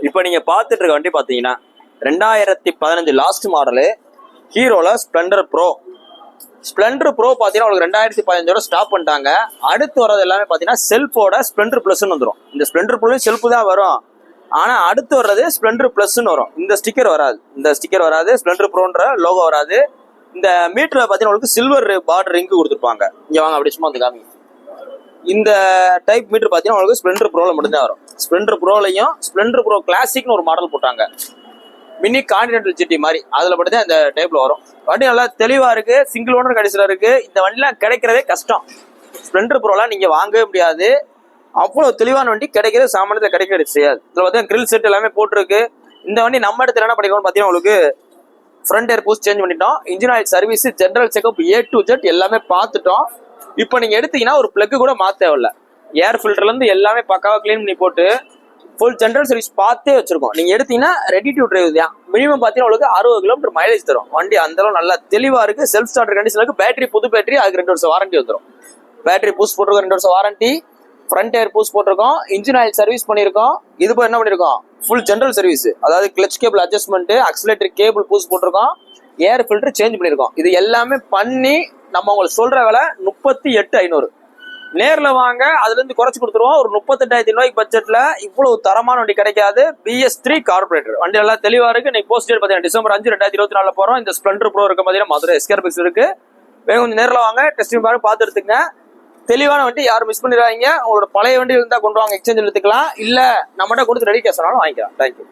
இப்போ நீங்க பார்த்துட்டு இருக்க வண்டி பார்த்தீங்கன்னா 2015 லாஸ்ட் மாடலு ஹீரோல ஸ்ப்ளெண்டர் ப்ரோ. ஸ்ப்ளெண்டர் ப்ரோ பார்த்தீங்கன்னா உங்களுக்கு 2015 ஸ்டாப் பண்ணிட்டாங்க. அடுத்து வர்றது எல்லாமே பார்த்தீங்கன்னா செல்ஃபோட ஸ்ப்ளெண்டர் ப்ளஸ்ன்னு வந்துடும். இந்த ஸ்ப்ளெண்டர் ப்ளஸ் செல்ஃபு தான் வரும், ஆனால் அடுத்து வர்றது ஸ்ப்ளெண்டர் ப்ளஸ்ன்னு வரும். இந்த ஸ்டிக்கர் வராது, ஸ்ப்ளெண்டர் ப்ரோன்ற லோகோ வராது. இந்த மீட்டரில் பார்த்தீங்கன்னா உங்களுக்கு சில்வர் பார்டர் ரிங்கு கொடுத்துருப்பாங்க. இங்கே வாங்க அப்படி சும்மா வந்து காமிங்க. இந்த டைப் மீட்டர் பார்த்தீங்கன்னா உங்களுக்கு ஸ்ப்ளெண்டர் ப்ரோவில் மட்டும்தான் வரும். ஸ்ப்ளெண்டர் ப்ரோலையும் ஸ்ப்ளெண்டர் ப்ரோ கிளாசிக்னு ஒரு மாடல் போட்டாங்க, மினி கான்டினென்டல் ஜிடி மாதிரி. அதில் மட்டும் தான் இந்த டைப்ல வரும். வண்டி நல்லா தெளிவா இருக்கு, சிங்கிள் ஓனர் கண்டிஷன்ல இருக்கு. இந்த வண்டிலாம் கிடைக்கிறதே கஷ்டம். ஸ்ப்ளெண்டர் ப்ரோலாம் நீங்க வாங்கவே முடியாது, அவ்வளவு தெளிவான வண்டி கிடைக்கிறது சாமானியத்தில் கிடைக்கிறது செய்யாது. இதில் பார்த்தீங்கன்னா கிரில் செட் எல்லாமே போட்டிருக்கு. இந்த வண்டி நம்ம இடத்துல என்ன பண்ணிக்கணும்னு பார்த்தீங்கன்னா உங்களுக்கு ஃப்ரண்ட் ஏர் பூஸ்ட் சேஞ்ச் பண்ணிட்டோம், engine oil service, general checkup A to Z எல்லாமே பார்த்துட்டோம். இப்போ நீங்க எடுத்தீங்கன்னா ஒரு பிளக் கூட மாற்ற தேவையில்ல. ஏர் ஃபில்டர்ல இருந்து எல்லாமே பக்காவா கிளீன் பண்ணி போட்டு ஃபுல் ஜென்ரல் சர்வீஸ் பார்த்தே வச்சிருக்கோம். நீங்க எடுத்தீங்கன்னா ரெடி டு டிரைவ் தான். மினிமம் பார்த்தீங்கன்னா உங்களுக்கு 60 கிலோமீட்டர் மைலேஜ் தரும். வண்டி அந்த அளவு நல்லா தெளிவா இருக்கு. செல்ஃப் ஸ்டார்டர் கண்டிஷன் இருக்கு. பேட்டரி புது பேட்டரி, அதுக்கு 2 வருஷம் வாரண்டி வந்துடும். பேட்டரி பூஸ்ட் போட்டிருக்கோம், 2 வருஷம் வாரண்டி. ஃப்ரண்ட் ஏர் பூஸ்ட் போட்டிருக்கோம், இன்ஜின் ஆயில் சர்வீஸ் பண்ணியிருக்கோம். இது போய் என்ன பண்ணிருக்கோம், ஃபுல் ஜென்ரல் சர்வீஸ், அதாவது clutch cable adjustment, accelerator cable boost போட்டிருக்கோம், ஏர் ஃபில்டர் சேஞ்ச் பண்ணியிருக்கோம். இது எல்லாமே பண்ணி நம்ம உங்களுக்கு சொல்ற விலை 38,500. நேர்ல வாங்க, அதுல இருந்து குறைச்சு கொடுத்துருவோம். ஒரு 38,500 பட்ஜெட்ல இவ்வளவு தரமான வண்டி கிடைக்காது. BS3 கார்பரேட்டர் வண்டி நல்லா தெளிவா இருக்கு. இன்னைக்கு போஸ்ட் டேட் பார்த்தீங்கன்னா டிசம்பர் 5, 2024 போறோம். இந்த ஸ்ப்ளெண்டர் ப்ரோ இருக்க பார்த்தீங்கன்னா மதுரை எஸ்கேர்பிக்ஸ் இருக்கு. கொஞ்சம் நேரில் வாங்க, டெஸ்டிங் பாருங்க, பார்த்து எடுத்துங்க. தெளிவான வண்டி, யாரும் மிஸ் பண்ணிடுறாங்க. உங்களோட பழைய வண்டி இருந்தா கொண்டு வாங்க, எக்ஸ்சேஞ்ச் எடுத்துக்கலாம். இல்ல நம்மகிட்ட கொடுத்து ரெடி கேஷ் ஆனாலும் வாங்கிக்கலாம். தேங்க்யூ.